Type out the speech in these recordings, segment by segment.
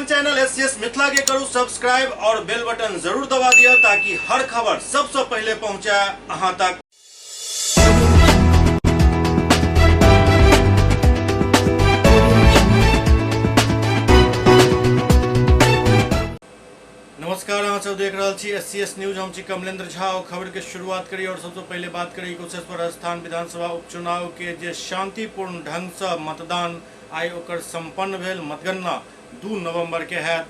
अपन channel SCS Mithila के करू subscribe और बेल बटन जरूर दबा दिया ताकि हर खबर सबसे पहले पहुंचे अहां तक। नमस्कार, अहाँ सब देख रहे छी एससीएस न्यूज। हम छी कमलेंद्र झा और खबर के शुरुआत करी और सबसे पहले बात करी कुशेश्वर राजस्थान विधानसभा उपचुनाव के जे शांतिपूर्ण ढंग से मतदान आई ओकर संपन्न भेल। मतगणना 2 नवंबर के हैत।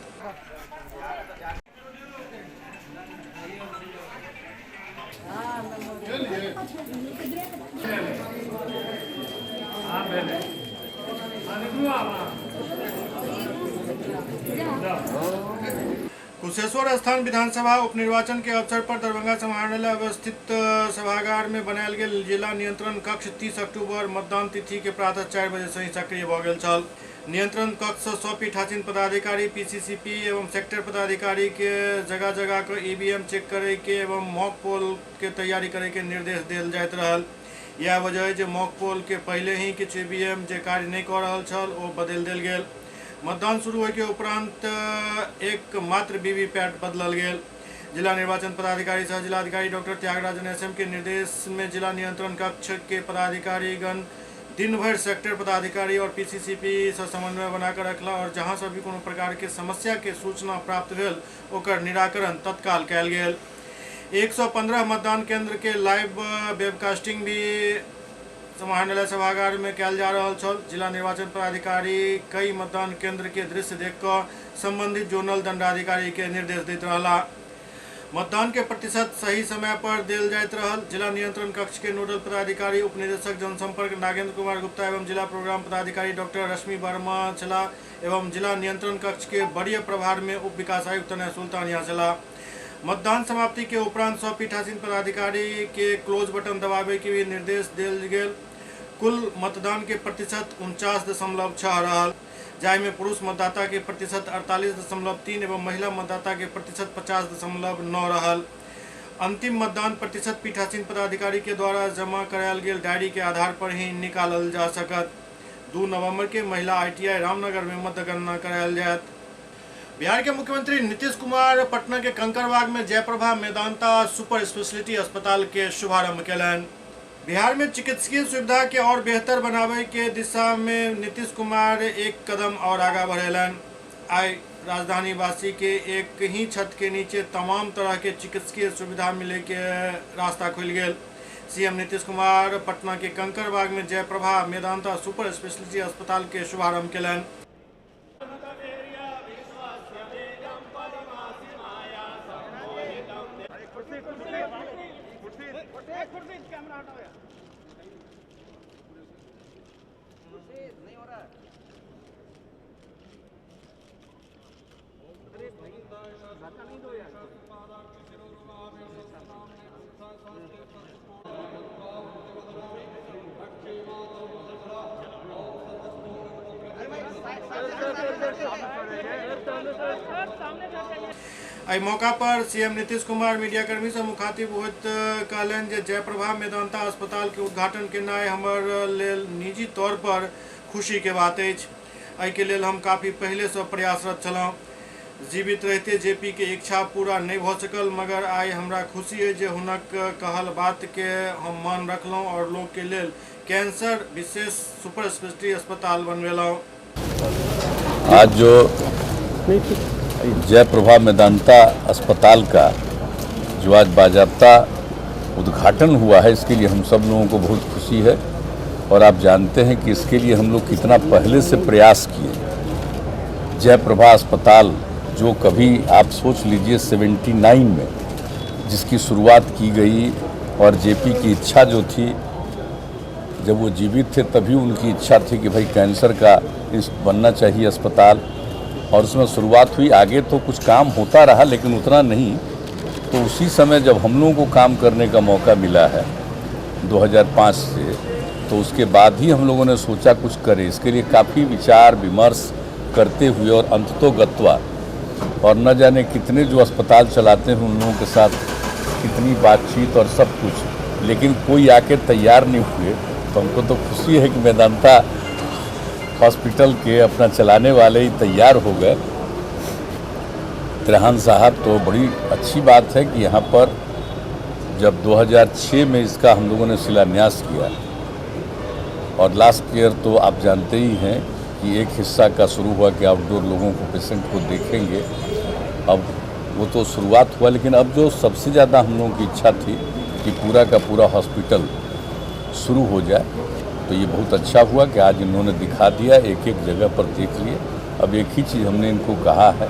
कुशेश्वर राजस्थान विधानसभा उपनिर्वाचन के अवसर पर दरभंगा समाहरणालय अवस्थित सभागार में बनायल गेल जिला नियंत्रण कक्ष 30 अक्टूबर मतदान तिथि के प्रातः 4 बजे से ही सक्रिय भ गेल छल। नियंत्रण कक्ष से 100 पीठासीन पदाधिकारी, पीसीसीपी एवं सेक्टर पदाधिकारी के जगह जगह के ईवीएम चेक करे के एवं मॉक पोल के तैयारी करे के निर्देश देल जाइत रहल। यह वजह है जे मॉक पोल के पहले ही किछु ईवीएम जे कार्य नहीं कर रहल छल ओ बदल देल गेल। मतदान शुरू होय के उपरांत एक मात्र वीवीपैट बदलल गेल। जिला निर्वाचन पदाधिकारी सह जिलाधिकारी डॉक्टर त्यागराजन एसएम के निर्देश में जिला नियंत्रण कक्ष के पदाधिकारीगण दिन भर सेक्टर पदाधिकारी और पीसीसीपी से समन्वय बनाकर रखला और जहां से भी कोनो प्रकार के समस्या के सूचना प्राप्त भेल ओकर निराकरण तत्काल कयल गेल। 115 मतदान केंद्र के लाइव वेबकास्टिंग भी समाहरणालय सभागार में कयल जा रहा छल। जिला निर्वाचन पदाधिकारी कई मतदान केंद्र के दृश्य देखकर संबंधित जोनल दंडाधिकारी के निर्देश दैत रहला। मतदान के प्रतिशत सही समय पर देल जाइत रहल। जिला नियंत्रण कक्ष के नोडल पदाधिकारी उप निदेशक जनसंपर्क नागेंद्र कुमार गुप्ता एवं जिला प्रोग्राम पदाधिकारी डॉक्टर रश्मि वर्मा छला एवं जिला नियंत्रण कक्ष के वरीय प्रभार में उप विकास आयुक्त सुल्तानिया छला। मतदान समाप्ति के उपरांत 100 पीठासीन पदाधिकारी के क्लोज बटन दबावे के भी निर्देश देल गेल। कुल मतदान के प्रतिशत 49.6 रहल, जाहि में पुरुष मतदाता के प्रतिशत 48.3 एवं महिला मतदाता के प्रतिशत 50.9 रहल। अंतिम मतदान प्रतिशत पीठासीन पदाधिकारी के द्वारा जमा करायल गेल डायरी के आधार पर ही निकालल जा सकत। 2 नवंबर के महिला ITI रामनगर में मतगणना करायल जायत। बिहार के मुख्यमंत्री नीतीश कुमार पटना के कंकड़बाग में जयप्रभा मेदांता सुपर स्पेशलिटी अस्पताल के शुभारंभ केलन। बिहार में चिकित्सकीय सुविधा के और बेहतर बनावे के दिशा में नीतीश कुमार एक कदम और आगा बढ़ेलन। आज राजधानी वासी के एक ही छत के नीचे तमाम तरह के चिकित्सकीय सुविधा मिले के रास्ता खुल गेल। सीएम नीतीश कुमार पटना के कंकड़बाग में जयप्रभा मेदांता सुपर स्पेशलिटी अस्पताल के शुभारंभ केलन। एहि मौका पर सीएम नीतीश कुमार मीडियाकर्मी से मुखातिब होइत कहलन जे जयप्रभा मेदांता अस्पताल के उद्घाटन केनाइ हमर लेल निजी तौर पर खुशी के बात अछि। एहि के लेल हम काफी पहले से प्रयासरत छलहुँ। जीवित रहते जेपी के इच्छा पूरा नहीं भ सकल, मगर आई हमरा खुशी है जे हुनक कहल बात के हम मान रखलहुँ और लोग के लेल कैंसर विशेष सुपर स्पेशलिटी अस्पताल बनवेलहुँ। आज जो जयप्रभा मेदांता अस्पताल का जो आज बाजाबता उद्घाटन हुआ है, इसके लिए हम सब लोगों को बहुत खुशी है। और आप जानते हैं कि इसके लिए हम लोग कितना पहले से प्रयास किए। जयप्रभा अस्पताल जो कभी आप सोच लीजिए 79 में जिसकी शुरुआत की गई और जेपी की इच्छा जो थी, जब वो जीवित थे तभी उनकी इच्छा थी कि भाई कैंसर का इस बनना चाहिए अस्पताल, और उसमें शुरुआत हुई। आगे तो कुछ काम होता रहा लेकिन उतना नहीं। तो उसी समय जब हम लोगों को काम करने का मौका मिला है 2005 से, तो उसके बाद ही हम लोगों ने सोचा कुछ करें। इसके लिए काफ़ी विचार विमर्श करते हुए और अंततोगत्वा और न जाने कितने जो अस्पताल चलाते हैं उन लोगों के साथ कितनी बातचीत और सब कुछ, लेकिन कोई आके तैयार नहीं हुए। तो हमको तो खुशी है कि मेदांता हॉस्पिटल के अपना चलाने वाले ही तैयार हो गए त्रेहान साहब, तो बड़ी अच्छी बात है कि यहाँ पर जब 2006 में इसका हम लोगों ने शिलान्यास किया और लास्ट ईयर तो आप जानते ही हैं कि एक हिस्सा का शुरू हुआ कि आउटडोर लोगों को, पेशेंट को देखेंगे। अब वो तो शुरुआत हुआ, लेकिन अब जो सबसे ज़्यादा हम लोगों की इच्छा थी कि पूरा का पूरा हॉस्पिटल शुरू हो जाए, तो ये बहुत अच्छा हुआ कि आज इन्होंने दिखा दिया, एक एक जगह पर देख लिए। अब एक ही चीज़ हमने इनको कहा है,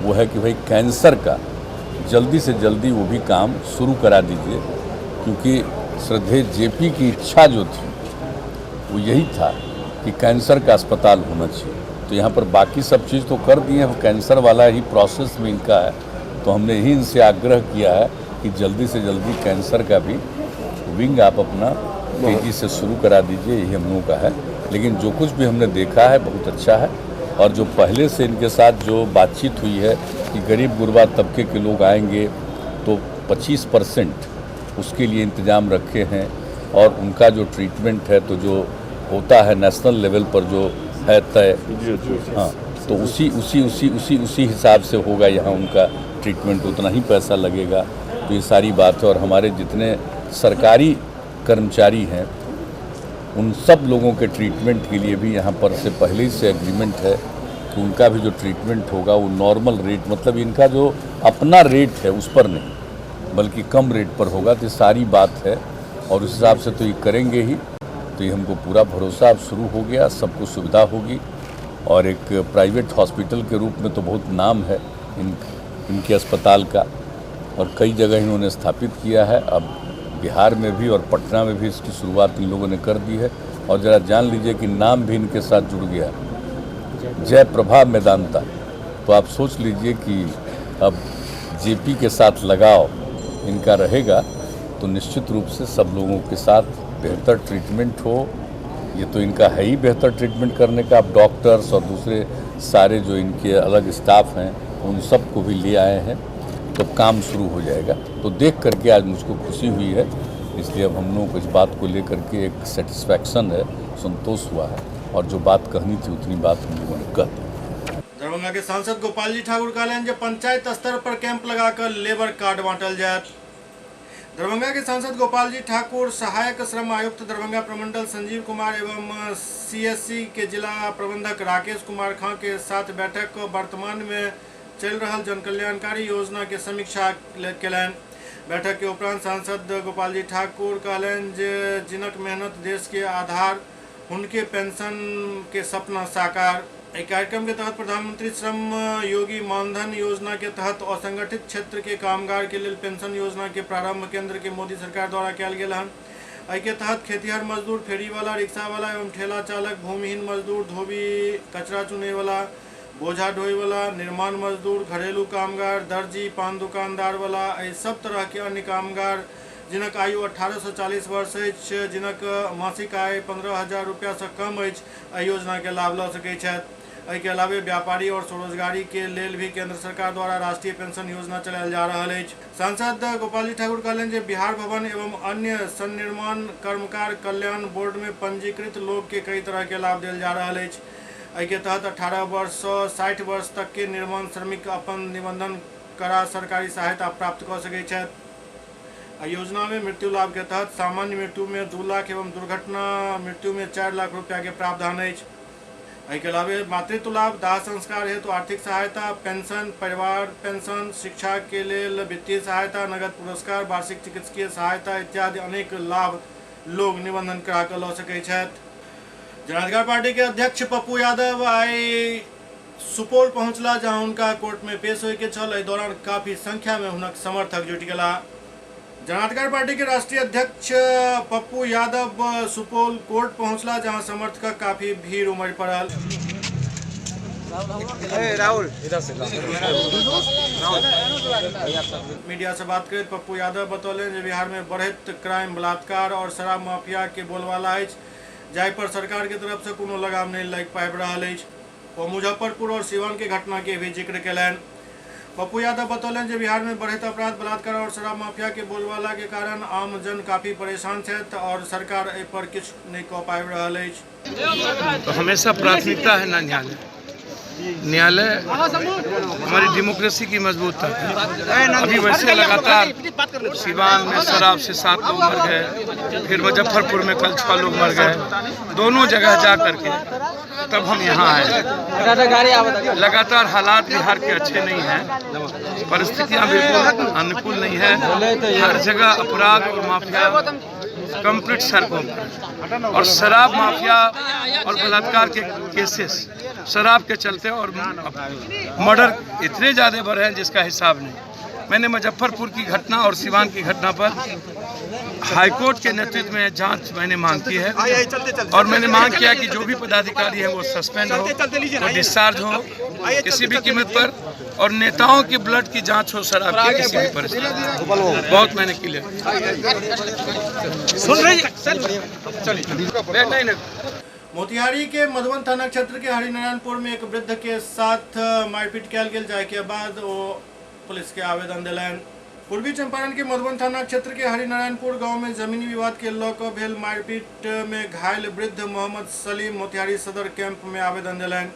वो है कि भाई कैंसर का जल्दी से जल्दी वो भी काम शुरू करा दीजिए, क्योंकि श्रद्धेय जेपी की इच्छा जो थी वो यही था कि कैंसर का अस्पताल होना चाहिए। तो यहाँ पर बाकी सब चीज़ तो कर दिए हैं, कैंसर वाला ही प्रोसेस में इनका है। तो हमने ही इनसे आग्रह किया है कि जल्दी से जल्दी कैंसर का भी विंग आप अपना तेज़ी से शुरू करा दीजिए, यही हम लोगों का है। लेकिन जो कुछ भी हमने देखा है बहुत अच्छा है, और जो पहले से इनके साथ जो बातचीत हुई है कि गरीब गुरबा तबके के लोग आएंगे तो 25% उसके लिए इंतज़ाम रखे हैं, और उनका जो ट्रीटमेंट है तो जो होता है नेशनल लेवल पर जो है तय, हाँ, तो उसी हिसाब से होगा यहाँ उनका ट्रीटमेंट, उतना ही पैसा लगेगा। तो ये सारी बात है। और हमारे जितने सरकारी कर्मचारी हैं उन सब लोगों के ट्रीटमेंट के लिए भी यहाँ पर से पहले ही से एग्रीमेंट है कि उनका भी जो ट्रीटमेंट होगा वो नॉर्मल रेट, मतलब इनका जो अपना रेट है उस पर नहीं बल्कि कम रेट पर होगा। तो सारी बात है और उस हिसाब से तो ये करेंगे ही। तो ये हमको पूरा भरोसा अब शुरू हो गया, सबको सुविधा होगी। और एक प्राइवेट हॉस्पिटल के रूप में तो बहुत नाम है इनके अस्पताल का, और कई जगह इन्होंने स्थापित किया है। अब बिहार में भी और पटना में भी इसकी शुरुआत इन लोगों ने कर दी है। और ज़रा जान लीजिए कि नाम भी इनके साथ जुड़ गया, जय प्रभा मेदांता। तो आप सोच लीजिए कि अब जेपी के साथ लगाव इनका रहेगा तो निश्चित रूप से सब लोगों के साथ बेहतर ट्रीटमेंट हो। ये तो इनका है ही बेहतर ट्रीटमेंट करने का। अब डॉक्टर्स और दूसरे सारे जो इनके अलग स्टाफ हैं उन सब को भी ले आए हैं, तो काम शुरू हो जाएगा। तो देख करके आज मुझको खुशी हुई है, इसलिए अब हम लोगों को इस बात को लेकर के एक सेटिस्फैक्शन है, संतोष हुआ है। और जो बात कहनी थी उतनी बात हम लोगों ने कह दी। दरभंगा के सांसद गोपाल जी ठाकुर कहलें जे पंचायत स्तर पर कैंप लगाकर लेबर कार्ड बांटल जायत। दरभंगा के सांसद गोपाल जी ठाकुर सहायक श्रम आयुक्त दरभंगा प्रमंडल संजीव कुमार एवं सीएससी के जिला प्रबंधक राकेश कुमार खां के साथ बैठक वर्तमान में चल रहा जन कल्याणकारी योजना के समीक्षा कयलनि। बैठक के उपरांत सांसद गोपाल जी ठाकुर कहलें जे जिनक मेहनत देश के आधार, उनके पेंशन के सपना साकार। एक कार्यक्रम के तहत प्रधानमंत्री श्रम योगी मानधन योजना के तहत असंगठित क्षेत्र के कामगार के लिए पेंशन योजना के प्रारंभ केंद्र के मोदी सरकार द्वारा कयल गेल हन। एहि के तहत खेतिहर मजदूर, फेरी वाला, रिक्शा वाला एवं ठेला चालक, भूमिहीन मजदूर, धोबी, कचरा चुने वाला, बोझा ढोए वाला, निर्माण मजदूर, घरेलू कामगार, दर्जी, पान दुकानदार वाला, सब तरह के अन्य कामगार जिनक आयु 18 से 40 वर्ष अछि, जिनक मासिक आय 15,000 रुपया से कम अछि, एहि योजना के लाभ लऽ सकैत छथि। एहि के अलावे व्यापारी और स्वरोजगारी के लेल भी केंद्र सरकार द्वारा राष्ट्रीय पेंशन योजना चलायल जा रहल अछि। सांसद गोपाल जी ठाकुर कहलनि जे बिहार भवन एवं अन्य सन्निर्माण कर्मकार कल्याण बोर्ड में पंजीकृत लोग के कई तरह के लाभ देल जा रहल अछि। एहि के तहत 18 वर्ष से 60 वर्ष तक के निर्माण श्रमिक अपन निबंधन करा सरकारी सहायता प्राप्त कर सकैत छथि। योजना में मृत्यु लाभ के तहत सामान्य मृत्यु में 2 लाख एवं दुर्घटना मृत्यु में 4 लाख रुपया के प्रावधान अछि। एहि के अलावे मातृत्व लाभ, दाह संस्कार हेतु आर्थिक सहायता, पेंशन, परिवार पेंशन, शिक्षा के लेल वित्तीय सहायता, नगद पुरस्कार, वार्षिक चिकित्सकीय सहायता इत्यादि अनेक लाभ लोग निबंधन करा के लऽ सकैत छथि। जनाधिकार पार्टी के अध्यक्ष पप्पू यादव आई सुपौल पहुंचला, जहां उनका कोर्ट में पेश होय के छल। एहि दौरान काफी संख्या में हुनक समर्थक जुटि गेला। जनाधिकार पार्टी के राष्ट्रीय अध्यक्ष पप्पू यादव सुपौल कोर्ट पहुंचला, जहां समर्थक काफी भीड़ उमड़ पड़ल। मीडिया से बात करते पप्पू यादव बतौले जे बिहार में बढ़ैत क्राइम, बलात्कार और शराब माफिया के बोलबाला अछि, जाहि पर सरकार के तरफ से कोनो लगाम नहीं लागि पाबि रहल अछि। वो मुजफ्फरपुर और सिवान के घटना के भी जिक्र कयलनि। पप्पू यादव बतौलन जे बिहार में बढ़ैत अपराध, बलात्कार और शराब माफिया के बोलबाला के कारण आम जन काफी परेशान छथि और सरकार एहि पर किछु नहीं कऽ पाबि रहल अछि। तो हमेशा प्राथमिकता है ना ध्यान न्यायालय हमारी डेमोक्रेसी की मजबूत है। अभी वैसे लगातार सिवान में शराब से 7 लोग मर गए, फिर मुजफ्फरपुर में कल 6 लोग मर गए। दोनों जगह जा करके तब हम यहाँ आए। लगातार हालात बिहार के अच्छे नहीं हैं, परिस्थितियाँ बिल्कुल अनुकूल नहीं है। हर जगह अपराध और माफिया कंप्लीट सड़कों पर, और शराब माफिया और बलात्कार के केसेस शराब के चलते और मर्डर इतने ज़्यादा बढ़े हैं जिसका हिसाब नहीं। मैंने मुजफ्फरपुर की घटना और सिवान की घटना पर हाईकोर्ट के नेतृत्व में जांच मैंने मांग की है, और मैंने मांग किया कि जो भी पदाधिकारी है वो सस्पेंड हो, वो डिस्चार्ज हो किसी भी कीमत पर, और नेताओं की ब्लड की जांच हो शराब की किसी भी परिस्थिति। बहुत मैंने क्लियर मोतिहारी के मधुबन थाना क्षेत्र के हरिनारायणपुर में एक वृद्ध के साथ मारपीट कयल गेल, जाय के बाद वो पुलिस के आवेदन दिलन। पूर्वी चंपारण के मधुबन थाना क्षेत्र के हरिनारायणपुर गांव में जमीनी विवाद के लऽ कऽ भेल मारपीट में घायल वृद्ध मोहम्मद सलीम मोतिहारी सदर कैंप में आवेदन दिलन।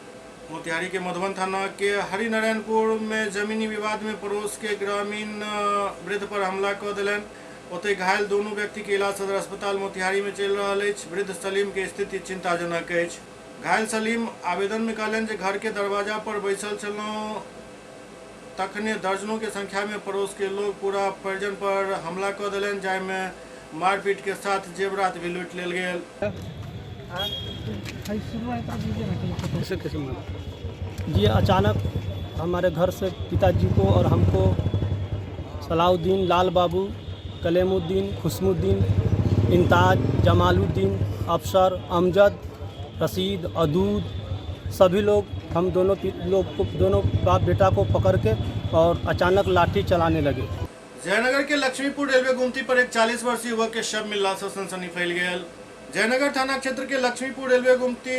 मोतिहारी के मधुबन थाना के हरिनारायणपुर में जमीनी विवाद में पड़ोस के ग्रामीण वृद्ध पर हमला कऽ दिलन। ओतहि घायल दोनों व्यक्ति के इलाज सदर अस्पताल मोतिहारी में चलि रहल अछि। वृद्ध सलीम के स्थिति चिंताजनक अछि। घायल सलीम आवेदन में कहलनि जे घर के दरवाजा पर बैसल छलहुँ तखने दर्जनों के संख्या में पड़ोस के लोग पूरा परिजन पर हमला कऽ दिलन, जाहिमे मारपीट के साथ जेवरात भी लूट लेल गेल। जी अचानक हमारे घर से पिताजी को और हमको सलाउद्दीन, लाल बाबू, कलेमुद्दीन, खुशमुद्दीन, इंताज, जमालुद्दीन, अफसर, अमजद, रशीद, अदूद सभी लोग हम दोनों बाप बेटा को पकड़ के और अचानक लाठी चलाने लगे। जयनगर के लक्ष्मीपुर रेलवे गुमती पर एक 40 वर्षीय युवक के शव मिलला से सनसनी फैल गई। जयनगर थाना क्षेत्र के लक्ष्मीपुर रेलवे गुमती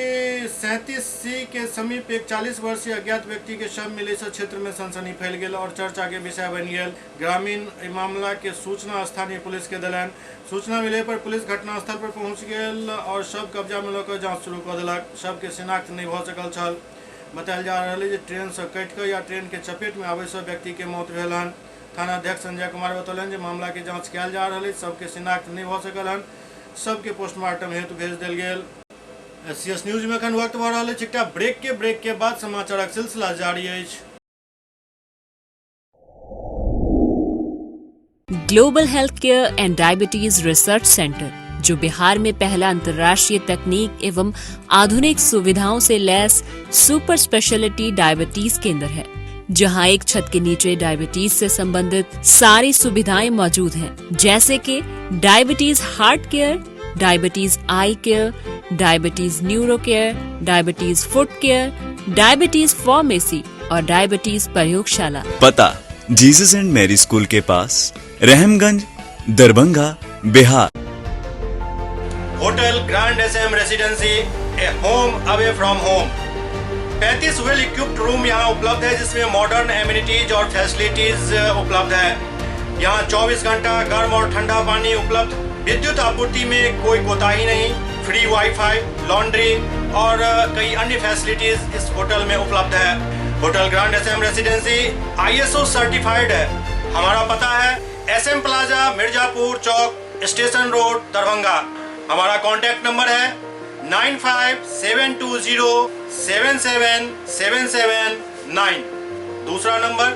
37C के समीप एक 40 वर्षीय अज्ञात व्यक्ति के शव मिले से क्षेत्र में सनसनी फैल गई और चर्चा के विषय बन गया। ग्रामीण मामला के सूचना स्थानीय पुलिस के दिलन। सूचना मिले पर पुलिस घटनास्थल पर पहुंच गई और शव कब्जा में लऽ जांच शुरू कर दिलक। शव के शिनाख्त नहीं भ सकल छल। बतायल जा रहा है जे ट्रेन से कटि कऽ या ट्रेन के चपेट में आबै से व्यक्ति के मौत भेल हन। थाना अध्यक्ष संजय कुमार बतौलन जे मामला के जांच कयल जा रहा है। सबके शिनाख्त नहीं भ सकल हन। सबके पोस्टमार्टम हेतु भेज दिल गेल। SCS न्यूज में अखन वक्त भऽ रहल अछि एकटा ब्रेक के बाद समाचारक सिलसिला जारी अछि। Global health care and diabetes research centre, जो बिहार में पहला अंतर्राष्ट्रीय तकनीक एवं आधुनिक सुविधाओं से लैस सुपर स्पेशलिटी डायबिटीज केंद्र है, जहां एक छत के नीचे डायबिटीज से संबंधित सारी सुविधाएं मौजूद हैं, जैसे कि diabetes heart care, diabetes eye care, diabetes neuro care, diabetes foot care, diabetes pharmacy और डायबिटीज प्रयोगशाला। पता जीसस एंड मैरी स्कूल के पास, Rahamganj, Darbhanga, Bihar. Hotel grand SM residency, a home away from home. 35 well equipped room यहाँ उपलब्ध है, जिसमें modern amenities और फैसिलिटीज उपलब्ध है। यहाँ 24 घंटा गर्म और ठंडा पानी उपलब्ध। विद्युत आपूर्ति में कोई कोताही नहीं। फ्री वाईफाई, लॉन्ड्री और कई अन्य फैसिलिटीज इस होटल में उपलब्ध है। Hotel grand SM residency ISO certified है। हमारा पता है SM plaza, Mirzapur Chowk, station road, Darbhanga. हमारा कॉन्टैक्ट नंबर है 9572077779। दूसरा नंबर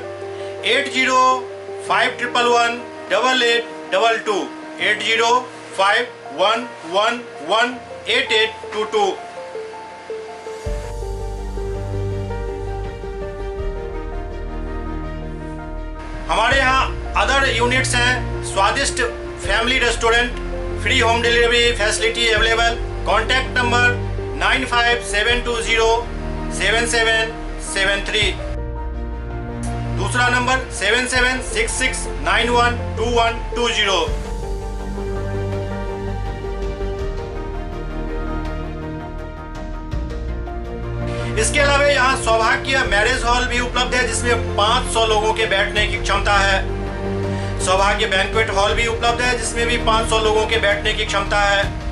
8051118822, 8051118822। हमारे यहाँ अदर यूनिट्स हैं। स्वादिष्ट family restaurant, free home delivery facility available. Contact number 9572077773। दूसरा नंबर 7766912120। इसके अलावा यहाँ सौभाग्य मैरिज हॉल भी उपलब्ध है, जिसमें 500 लोगों के बैठने की क्षमता है। सौभाग्य बैंक्वेट हॉल भी उपलब्ध है, जिसमें भी 500 लोगों के बैठने की क्षमता है।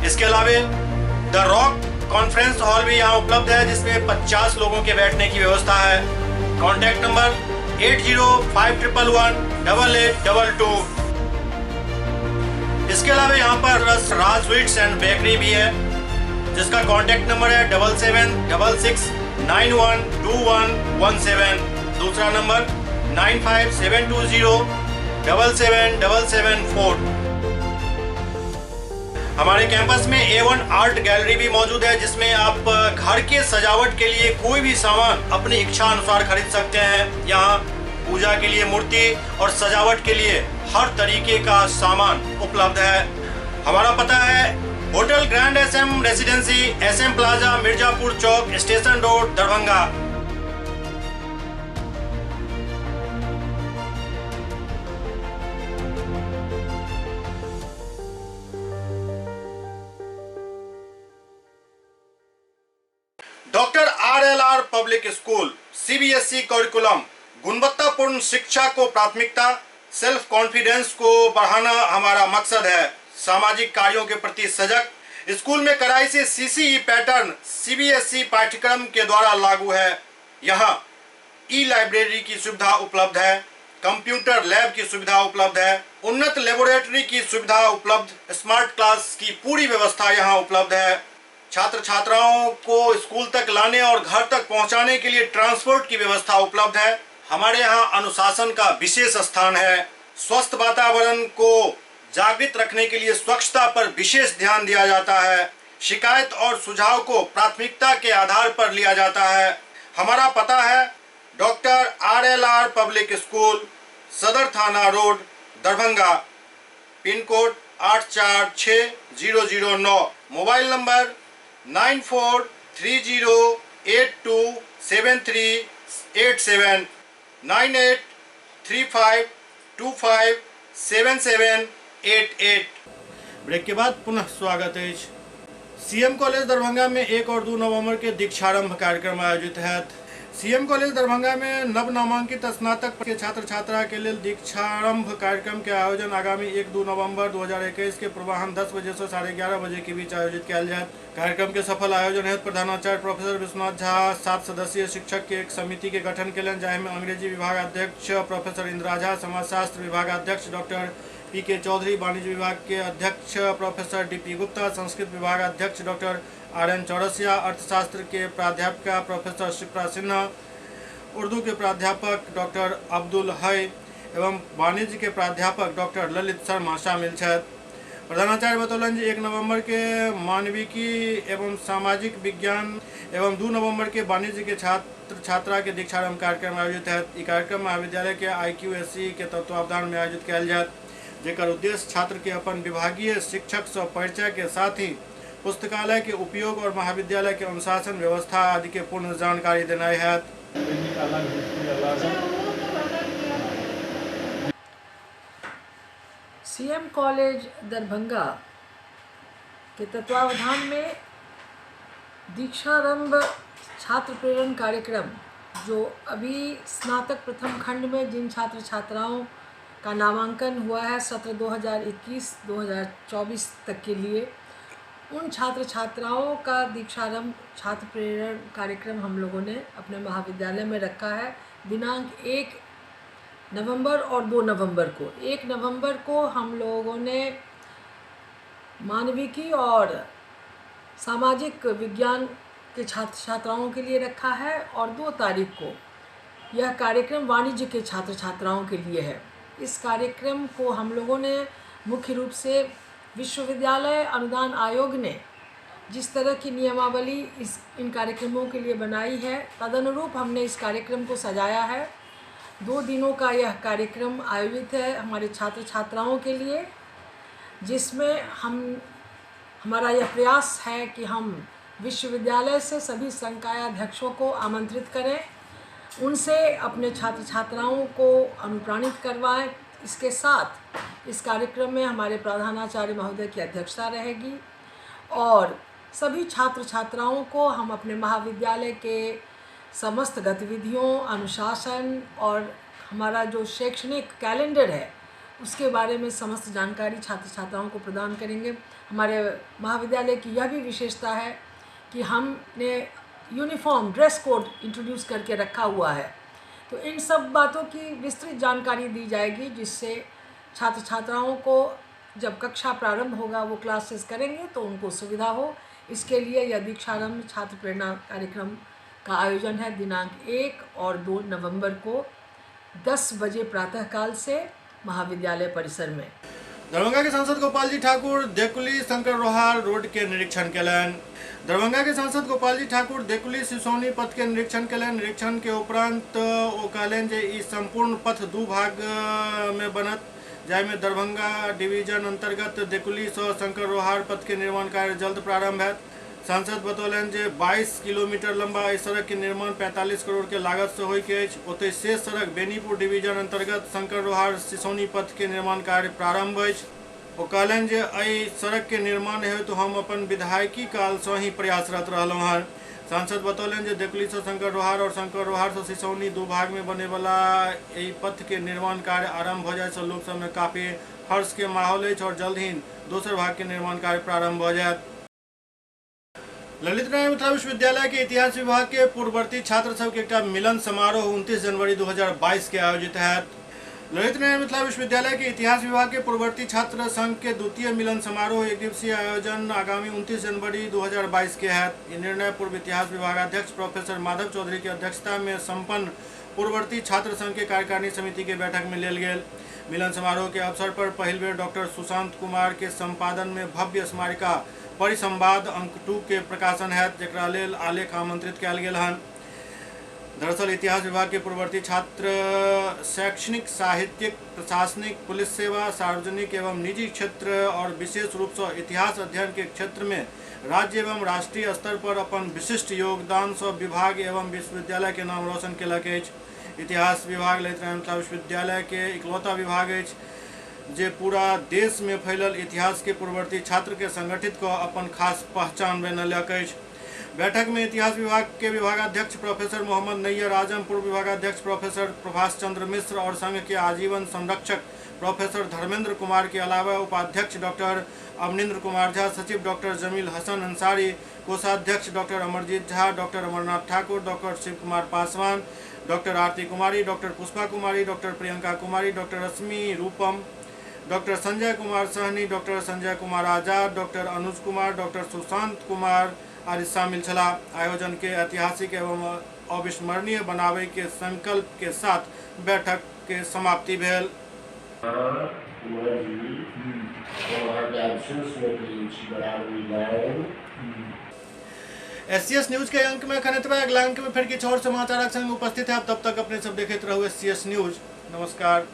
इसके अलावा द रॉक कॉन्फ्रेंस हॉल भी यहाँ उपलब्ध है जिसमें 50 लोगों के बैठने की व्यवस्था है। Contact number 8051118822। इसके अलावा यहाँ पर राज स्वीट्स एंड बेकरी भी है जिसका कॉन्टैक्ट नंबर है 7766912117। दूसरा नंबर 9572077774। हमारे कैंपस में A1 आर्ट गैलरी भी मौजूद है जिसमें आप घर के सजावट के लिए कोई भी सामान अपनी इच्छा अनुसार खरीद सकते हैं। यहाँ पूजा के लिए मूर्ति और सजावट के लिए हर तरीके का सामान उपलब्ध है। हमारा पता है hotel grand SM residency, SM plaza, Mirzapur Chowk, station road, Darbhanga. Doctor RLR public school CBSE curriculum गुणवत्तापूर्ण शिक्षा को प्राथमिकता, सेल्फ कॉन्फिडेंस को बढ़ाना हमारा मकसद है। सामाजिक कार्यों के प्रति सजग। स्कूल में कड़ाई से CCE पैटर्न CBSE पाठ्यक्रम के द्वारा लागू है। यहाँ लाइब्रेरी की सुविधा उपलब्ध है, कंप्यूटर लैब की सुविधा उपलब्ध है, उन्नत लेबोरेटरी की सुविधा उपलब्ध, स्मार्ट क्लास की पूरी व्यवस्था यहाँ उपलब्ध है। छात्र छात्राओं को स्कूल तक लाने और घर तक पहुंचाने के लिए ट्रांसपोर्ट की व्यवस्था उपलब्ध है। हमारे यहाँ अनुशासन का विशेष स्थान है। स्वस्थ वातावरण को जागृत रखने के लिए स्वच्छता पर विशेष ध्यान दिया जाता है। शिकायत और सुझाव को प्राथमिकता के आधार पर लिया जाता है। हमारा पता है डॉक्टर RLR पब्लिक स्कूल, सदर थाना road, Darbhanga, pin code 846009। Mobile number 9430827387 9835257788। Break के बाद पुनः स्वागत है। CM कॉलेज दरभंगा में 1 और 2 नवंबर के दीक्षारंभ कार्यक्रम आयोजित है। CM कॉलेज दरभंगा में नव नामांकित स्नातक के छात्र छात्रा के लिए दीक्षारंभ कार्यक्रम के आयोजन आगामी 1-2 नवंबर 2021 के पूर्वाह्न 10 बजे से 11:30 बजे के बीच आयोजित किया जाए। कार्यक्रम के सफल आयोजन हेतु प्रधानाचार्य प्रोफेसर विश्वनाथ झा 7 सदस्यीय शिक्षक के एक समिति के गठन के लिए, जिसमें अंग्रेजी विभाग अध्यक्ष प्रोफेसर इंदिरा झा, समाजशास्त्र विभाग अध्यक्ष डॉक्टर PK चौधरी, वाणिज्य विभाग के अध्यक्ष प्रोफेसर DP गुप्ता, संस्कृत विभाग अध्यक्ष डॉक्टर RN चौरसिया, अर्थशास्त्र के प्राध्यापक प्रोफेसर शिप्रा सिन्हा, उर्दू के प्राध्यापक डॉक्टर अब्दुल है एवं वाणिज्य के प्राध्यापक डॉक्टर ललित शर्मा शामिल है। प्रधानाचार्य बतौलन जी 1 नवंबर के मानविकी एवं सामाजिक विज्ञान एवं 2 नवंबर के वाणिज्य के छात्र छात्रा के दीक्षारंभ कार्यक्रम आयोजित है। ई कार्यक्रम महाविद्यालय के IQSE के तत्वावधान में आयोजित किया जाए, जेकर उद्देश्य छात्र के अपन विभागीय शिक्षक से परिचय के साथ ही पुस्तकालय के उपयोग और महाविद्यालय के अनुशासन व्यवस्था आदि के पूर्ण जानकारी देना है। CM कॉलेज दरभंगा के तत्वावधान में दीक्षारंभ छात्र प्रेरण कार्यक्रम, जो अभी स्नातक प्रथम खंड में जिन छात्र छात्राओं का नामांकन हुआ है सत्र 2021-2024 तक के लिए, उन छात्र छात्राओं का दीक्षारंभ छात्र प्रेरण कार्यक्रम हम लोगों ने अपने महाविद्यालय में रखा है। दिनांक 1 नवंबर और 2 नवंबर को। 1 नवंबर को हम लोगों ने मानविकी और सामाजिक विज्ञान के छात्र छात्राओं के लिए रखा है और 2 तारीख को यह कार्यक्रम वाणिज्य के छात्र छात्राओं के लिए है। इस कार्यक्रम को हम लोगों ने मुख्य रूप से विश्वविद्यालय अनुदान आयोग ने जिस तरह की नियमावली इन कार्यक्रमों के लिए बनाई है, तदनुरूप हमने इस कार्यक्रम को सजाया है। 2 दिनों का यह कार्यक्रम आयोजित है हमारे छात्र छात्राओं के लिए, जिसमें हमारा यह प्रयास है कि हम विश्वविद्यालय से सभी संकायाध्यक्षों को आमंत्रित करें, उनसे अपने छात्र छात्राओं को अनुप्राणित करवाएं। इसके साथ इस कार्यक्रम में हमारे प्रधानाचार्य महोदय की अध्यक्षता रहेगी और सभी छात्र छात्राओं को हम अपने महाविद्यालय के समस्त गतिविधियों, अनुशासन और हमारा जो शैक्षणिक कैलेंडर है उसके बारे में समस्त जानकारी छात्र छात्राओं को प्रदान करेंगे। हमारे महाविद्यालय की यह भी विशेषता है कि हमने यूनिफॉर्म ड्रेस कोड इंट्रोड्यूस करके रखा हुआ है। तो इन सब बातों की विस्तृत जानकारी दी जाएगी, जिससे छात्र छात्राओं को जब कक्षा प्रारंभ होगा वो क्लासेस करेंगे तो उनको सुविधा हो। इसके लिए यह दीक्षारंभ छात्र प्रेरणा कार्यक्रम का आयोजन है दिनांक 1 और 2 नवंबर को 10 बजे प्रातःकाल से महाविद्यालय परिसर में। दरभंगा के सांसद गोपाल जी ठाकुर देकुली शंकर रोहार रोड के निरीक्षण कयलनि। दरभंगा के सांसद गोपाल जी ठाकुर देकुली सिसौनी पथ के निरीक्षण कयलनि। निरीक्षण के उपरांत ओ कहलनि जे ई संपूर्ण पथ 2 भाग में बनत, जाहिमे दरभंगा डिवीजन अंतर्गत देकुली से शंकर रोहार पथ के निर्माण कार्य जल्द प्रारंभ है। सांसद बतौलन जे 22 किलोमीटर लंबा इस सड़क के निर्माण 45 करोड़ के लागत से होय के अछि। ओतहि शेष सड़क बेनीपुर डिवीजन अंतर्गत शंकर रोहार सिसौनी पथ के निर्माण कार्य प्रारंभ अछि। ओ कहलनि जे एहि सड़क के निर्माण हेतु हम अपन विधायकी काल से ही प्रयासरत रहलहुँ हँ। सांसद बतौलन जे देकुली से शंकर रोहार और शंकर रोहार से सिसौनी 2 भाग में बने वाला एहि पथ के निर्माण कार्य आरंभ हो जाए से लोक सब में काफी हर्ष के माहौल अछि और जल्द ही दोसर भाग के निर्माण कार्य प्रारंभ हो जाए। ललित नारायण मिथिला विश्वविद्यालय के इतिहास विभाग के पूर्ववर्ती छात्र सब के एकटा मिलन समारोह 29 जनवरी 2022 के आयोजित है। ललित नारायण मिथिला विश्वविद्यालय के इतिहास विभाग के पूर्ववर्ती छात्र संघ के द्वितीय मिलन समारोह 1 दिवसीय आयोजन आगामी 29 जनवरी 2022 के है। ये निर्णय पूर्व इतिहास विभागाध्यक्ष प्रोफेसर माधव चौधरी की अध्यक्षता में संपन्न पूर्ववर्ती छात्र संघ के कार्यकारिणी समिति के बैठक में लेल गेल। मिलन समारोह के अवसर पर पहिल बेर डॉक्टर सुशांत कुमार के संपादन में भव्य स्मारिका परिसंवाद अंक 2 के प्रकाशन है, जकरा लेल आलेख आमंत्रित कयल गेल हन। दरअसल इतिहास विभाग के पूर्ववर्ती छात्र शैक्षणिक, साहित्यिक, प्रशासनिक, पुलिस सेवा, सार्वजनिक एवं निजी क्षेत्र और विशेष रूप से इतिहास अध्ययन के क्षेत्र में राज्य एवं राष्ट्रीय स्तर पर अपन विशिष्ट योगदान से विभाग एवं विश्वविद्यालय के नाम रोशन केलक अछि। इतिहास विभाग ललित नारायण मिथिला विश्वविद्यालय के इकलौता विभाग अछि जे पूरा देश में फैलल इतिहास के पूर्ववर्ती छात्र के संगठित को अपन खास पहचान बनलक अछि। बैठक में इतिहास विभाग के विभागाध्यक्ष प्रोफेसर मोहम्मद नैयर आजम, पूर्व विभागाध्यक्ष प्रोफेसर प्रभाष चंद्र मिश्र और संघ के आजीवन संरक्षक प्रोफेसर धर्मेंद्र कुमार के अलावा उपाध्यक्ष डॉक्टर अवनिंद्र कुमार झा, सचिव डॉक्टर जमील हसन अंसारी, कोषाध्यक्ष doctor Amarjeet Jha, doctor Amarnath Thakur, doctor Shiv Kumar Paswan, doctor Aarti Kumari, doctor Pushpa Kumari, doctor Priyanka Kumari, doctor Rashmi Rupam, doctor Sanjay Kumar Sahni, doctor Sanjay Kumar Azad, doctor Anuj Kumar, doctor Sushant Kumar आदि शामिल छला। आयोजन के ऐतिहासिक एवं अविस्मरणीय बनावे के संकल्प के साथ बैठक के समाप्ति भेल। SCS न्यूज के अंक में खनितवा अगला अंक में फिर किछु और समाचारक संग उपस्थित है। तब तक अपने सब देखते रहो SCS न्यूज। नमस्कार।